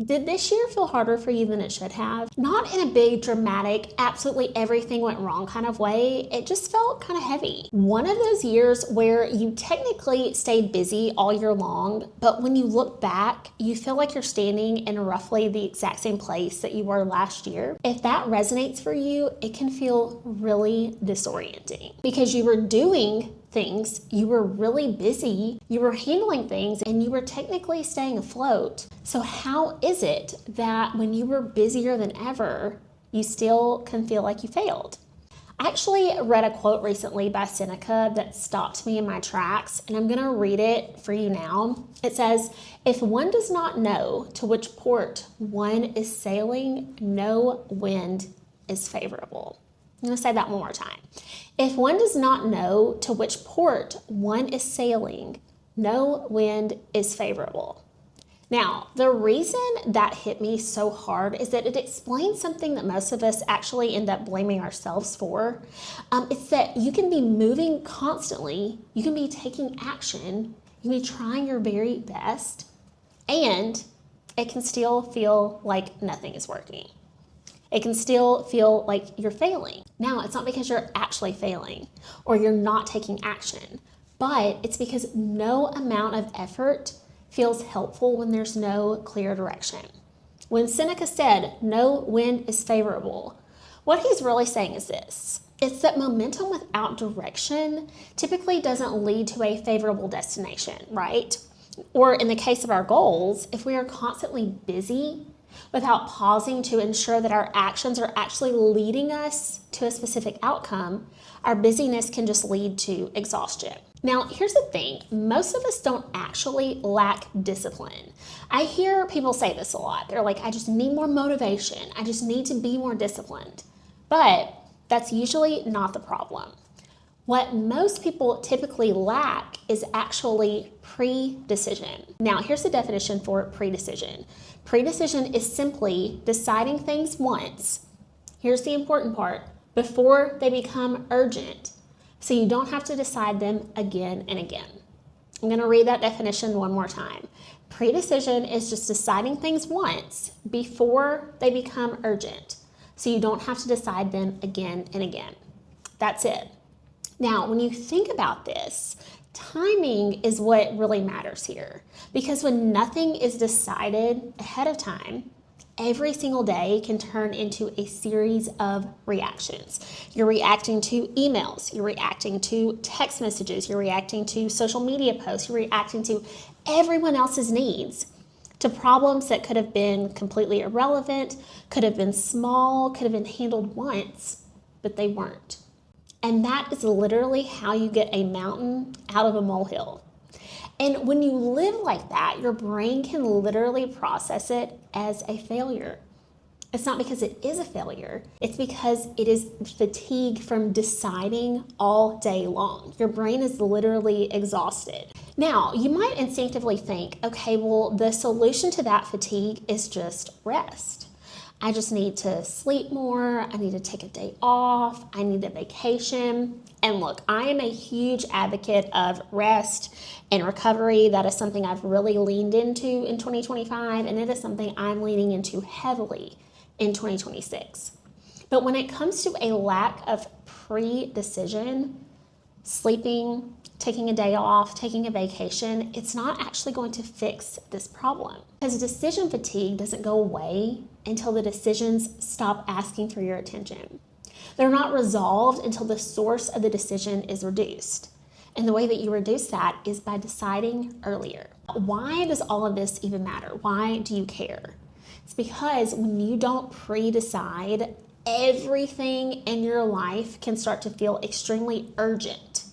Did this year feel harder for you than it should have? Not in a big, dramatic, absolutely everything went wrong kind of way. It just felt kind of heavy. One of those years where you technically stayed busy all year long, but when you look back, you feel like you're standing in roughly the exact same place that you were last year. If that resonates for you, it can feel really disorienting because you were doing things, you were really busy, you were handling things, and you were technically staying afloat. So how is it that when you were busier than ever, you still can feel like you failed? I actually read a quote recently by Seneca that stopped me in my tracks, and I'm gonna read it for you now. It says, "If one does not know to which port one is sailing, no wind is favorable." I'm going to say that one more time. If one does not know to which port one is sailing, no wind is favorable. Now, the reason that hit me so hard is that it explains something that most of us actually end up blaming ourselves for. It's that you can be moving constantly, you can be taking action, you can be trying your very best, and it can still feel like nothing is working. It can still feel like you're failing. Now, it's not because you're actually failing or you're not taking action, but it's because no amount of effort feels helpful when there's no clear direction. When Seneca said, "No wind is favorable," what he's really saying is this. It's that momentum without direction typically doesn't lead to a favorable destination, right? Or in the case of our goals, if we are constantly busy, without pausing to ensure that our actions are actually leading us to a specific outcome, our busyness can just lead to exhaustion. Now, here's the thing. Most of us don't actually lack discipline. I hear people say this a lot. They're like, "I just need more motivation. I just need to be more disciplined." But that's usually not the problem. What most people typically lack is actually pre-decision. Now, here's the definition for pre-decision. Pre-decision is simply deciding things once. Here's the important part, before they become urgent, so you don't have to decide them again and again. I'm going to read that definition one more time. Pre-decision is just deciding things once before they become urgent, so you don't have to decide them again and again. That's it. Now, when you think about this, timing is what really matters here, because when nothing is decided ahead of time, every single day can turn into a series of reactions. You're reacting to emails, you're reacting to text messages, you're reacting to social media posts, you're reacting to everyone else's needs, to problems that could have been completely irrelevant, could have been small, could have been handled once, but they weren't. And that is literally how you get a mountain out of a molehill. And when you live like that, your brain can literally process it as a failure. It's not because it is a failure. It's because it is fatigue from deciding all day long. Your brain is literally exhausted. Now, you might instinctively think, okay, well, the solution to that fatigue is just rest. I just need to sleep more. I need to take a day off. I need a vacation. And look, I am a huge advocate of rest and recovery. That is something I've really leaned into in 2025, and it is something I'm leaning into heavily in 2026. But when it comes to a lack of pre-decision, sleeping, taking a day off, taking a vacation, it's not actually going to fix this problem. Because decision fatigue doesn't go away until the decisions stop asking for your attention. They're not resolved until the source of the decision is reduced. And the way that you reduce that is by deciding earlier. Why does all of this even matter? Why do you care? It's because when you don't pre-decide, everything in your life can start to feel extremely urgent,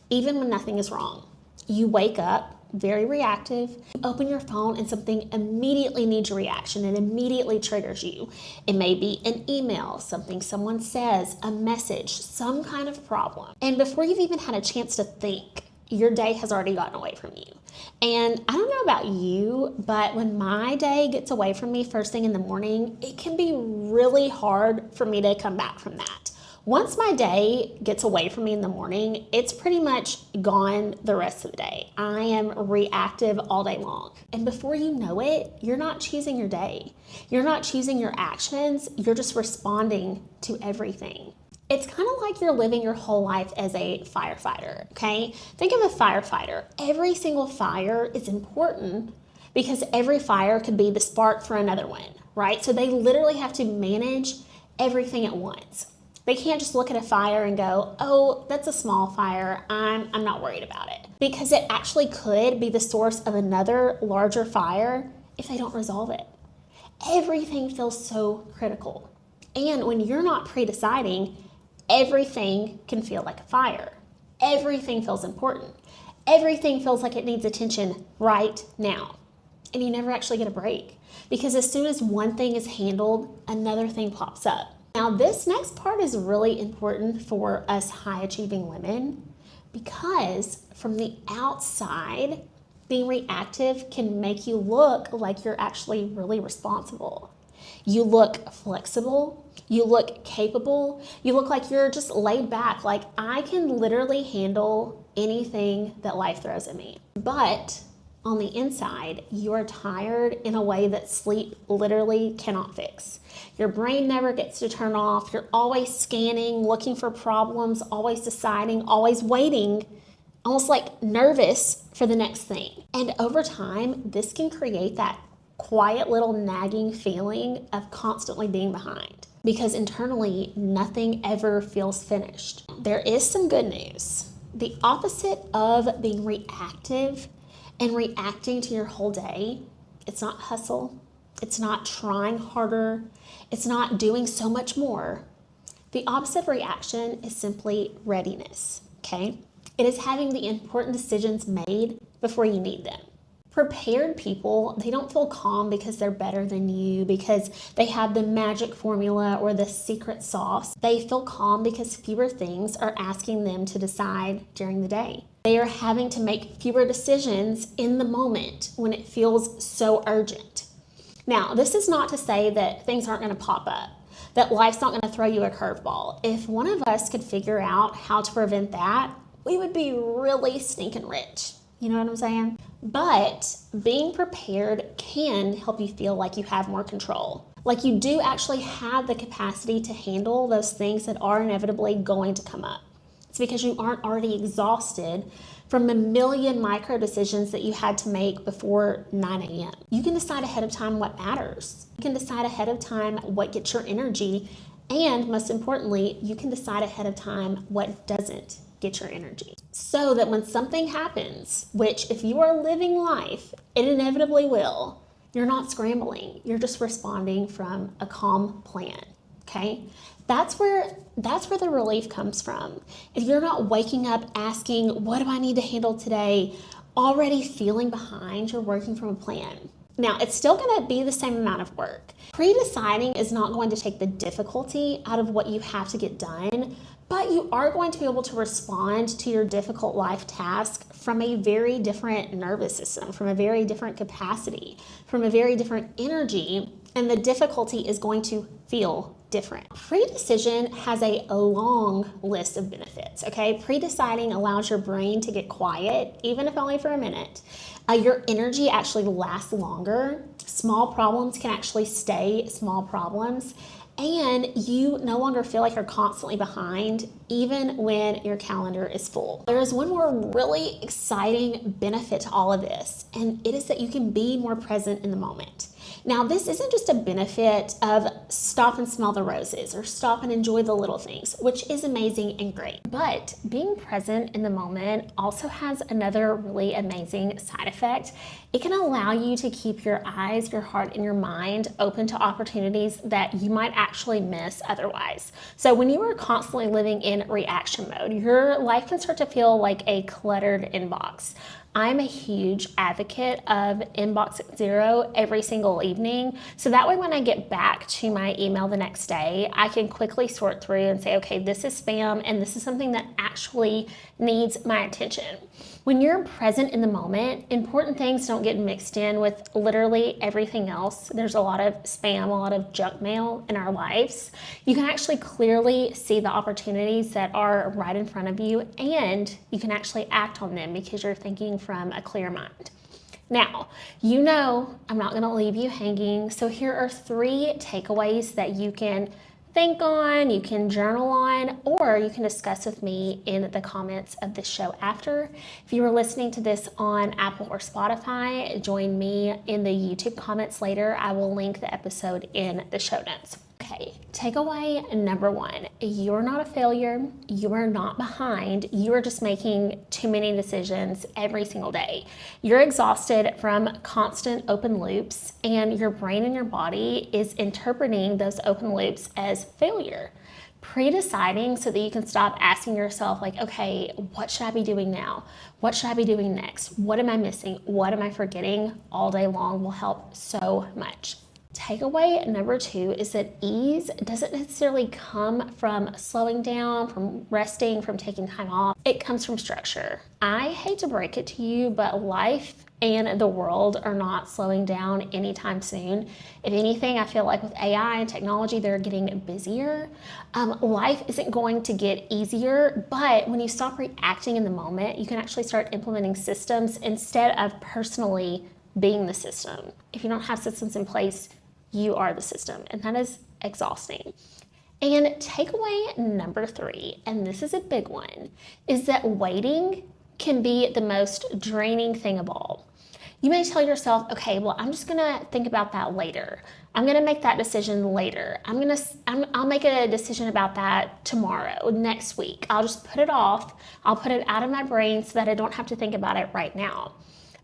even when nothing is wrong. You wake up very reactive, you open your phone and something immediately needs your reaction and immediately triggers you. It may be an email, something someone says, a message, some kind of problem. And before you've even had a chance to think, your day has already gotten away from you. And I don't know about you, but when my day gets away from me first thing in the morning, it can be really hard for me to come back from that. Once my day gets away from me in the morning, it's pretty much gone the rest of the day. I am reactive all day long. And before you know it, you're not choosing your day. You're not choosing your actions. You're just responding to everything. It's kind of like you're living your whole life as a firefighter, okay? Think of a firefighter. Every single fire is important because every fire could be the spark for another one, right? So they literally have to manage everything at once. They can't just look at a fire and go, oh, that's a small fire. I'm not worried about it. Because it actually could be the source of another larger fire if they don't resolve it. Everything feels so critical. And when you're not pre-deciding, everything can feel like a fire. Everything feels important. Everything feels like it needs attention right now. And you never actually get a break. Because as soon as one thing is handled, another thing pops up. Now, this next part is really important for us high-achieving women because from the outside, being reactive can make you look like you're actually really responsible. You look flexible, you look capable, you look like you're just laid back, like I can literally handle anything that life throws at me. But on the inside, you're tired in a way that sleep literally cannot fix. Your brain never gets to turn off. You're always scanning, looking for problems, always deciding, always waiting, almost like nervous for the next thing. And over time, this can create that quiet little nagging feeling of constantly being behind because internally, nothing ever feels finished. There is some good news. The opposite of being reactive and reacting to your whole day, it's not hustle, it's not trying harder, it's not doing so much more. The opposite of reaction is simply readiness, okay? It is having the important decisions made before you need them. Prepared people, they don't feel calm because they're better than you, because they have the magic formula or the secret sauce. They feel calm because fewer things are asking them to decide during the day. They are having to make fewer decisions in the moment when it feels so urgent. Now, this is not to say that things aren't going to pop up, that life's not going to throw you a curveball. If one of us could figure out how to prevent that, we would be really stinking rich. You know what I'm saying? But being prepared can help you feel like you have more control. Like you do actually have the capacity to handle those things that are inevitably going to come up. It's because you aren't already exhausted from the million micro decisions that you had to make before 9 a.m. You can decide ahead of time what matters. You can decide ahead of time what gets your energy. And most importantly, you can decide ahead of time what doesn't get your energy. So that when something happens, which if you are living life, it inevitably will, you're not scrambling. You're just responding from a calm plan, okay? That's where the relief comes from. If you're not waking up asking, what do I need to handle today? Already feeling behind, you're working from a plan. Now, it's still going to be the same amount of work. Pre-deciding is not going to take the difficulty out of what you have to get done, but you are going to be able to respond to your difficult life task from a very different nervous system, from a very different capacity, from a very different energy, and the difficulty is going to feel different. Pre-decision has a long list of benefits, okay? Pre-deciding allows your brain to get quiet, even if only for a minute. Your energy actually lasts longer. Small problems can actually stay small problems. And you no longer feel like you're constantly behind, even when your calendar is full. There is one more really exciting benefit to all of this, and it is that you can be more present in the moment. Now, this isn't just a benefit of stop and smell the roses or stop and enjoy the little things, which is amazing and great. But being present in the moment also has another really amazing side effect. It can allow you to keep your eyes, your heart, and your mind open to opportunities that you might actually miss otherwise. So when you are constantly living in reaction mode, your life can start to feel like a cluttered inbox. I'm a huge advocate of inbox zero every single evening. So that way, when I get back to my email the next day, I can quickly sort through and say, okay, this is spam and this is something that actually needs my attention. When you're present in the moment, important things don't get mixed in with literally everything else. There's a lot of spam, a lot of junk mail in our lives. You can actually clearly see the opportunities that are right in front of you, and you can actually act on them because you're thinking from a clear mind. Now, you know I'm not going to leave you hanging, so here are 3 takeaways that you can think on, you can journal on, or you can discuss with me in the comments of this show after. If you were listening to this on Apple or Spotify, join me in the YouTube comments later. I will link the episode in the show notes. Okay, takeaway number 1, you're not a failure, you are not behind, you are just making too many decisions every single day. You're exhausted from constant open loops, and your brain and your body is interpreting those open loops as failure. Pre-deciding so that you can stop asking yourself like, okay, what should I be doing now? What should I be doing next? What am I missing? What am I forgetting? All day long will help so much. Takeaway number 2 is that ease doesn't necessarily come from slowing down, from resting, from taking time off. It comes from structure. I hate to break it to you, but life and the world are not slowing down anytime soon. If anything, I feel like with AI and technology, they're getting busier. Life isn't going to get easier, but when you stop reacting in the moment, you can actually start implementing systems instead of personally being the system. If you don't have systems in place, you are the system, and that is exhausting. And takeaway number 3, and this is a big one, is that waiting can be the most draining thing of all. You may tell yourself, okay, well, I'm just gonna think about that later. I'm gonna make that decision later. I'll make a decision about that tomorrow, next week. I'll just put it off. I'll put it out of my brain so that I don't have to think about it right now.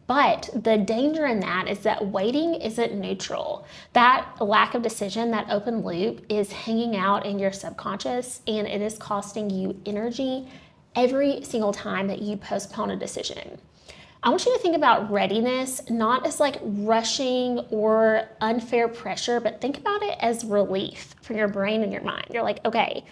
But the danger in that is that waiting isn't neutral. That lack of decision, that open loop, is hanging out in your subconscious, and it is costing you energy every single time that you postpone a decision. I want you to think about readiness not as like rushing or unfair pressure, but think about it as relief for your brain and your mind. You're like, okay,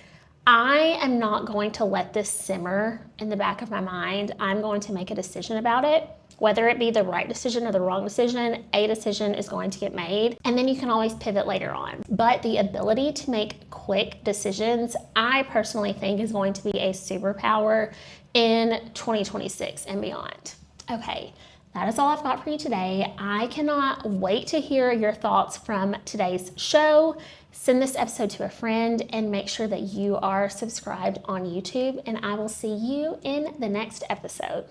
I am not going to let this simmer in the back of my mind. I'm going to make a decision about it. Whether it be the right decision or the wrong decision, a decision is going to get made, and then you can always pivot later on. But the ability to make quick decisions, I personally think, is going to be a superpower in 2026 and beyond. Okay, that is all I've got for you today. I cannot wait to hear your thoughts from today's show. Send this episode to a friend and make sure that you are subscribed on YouTube, and I will see you in the next episode.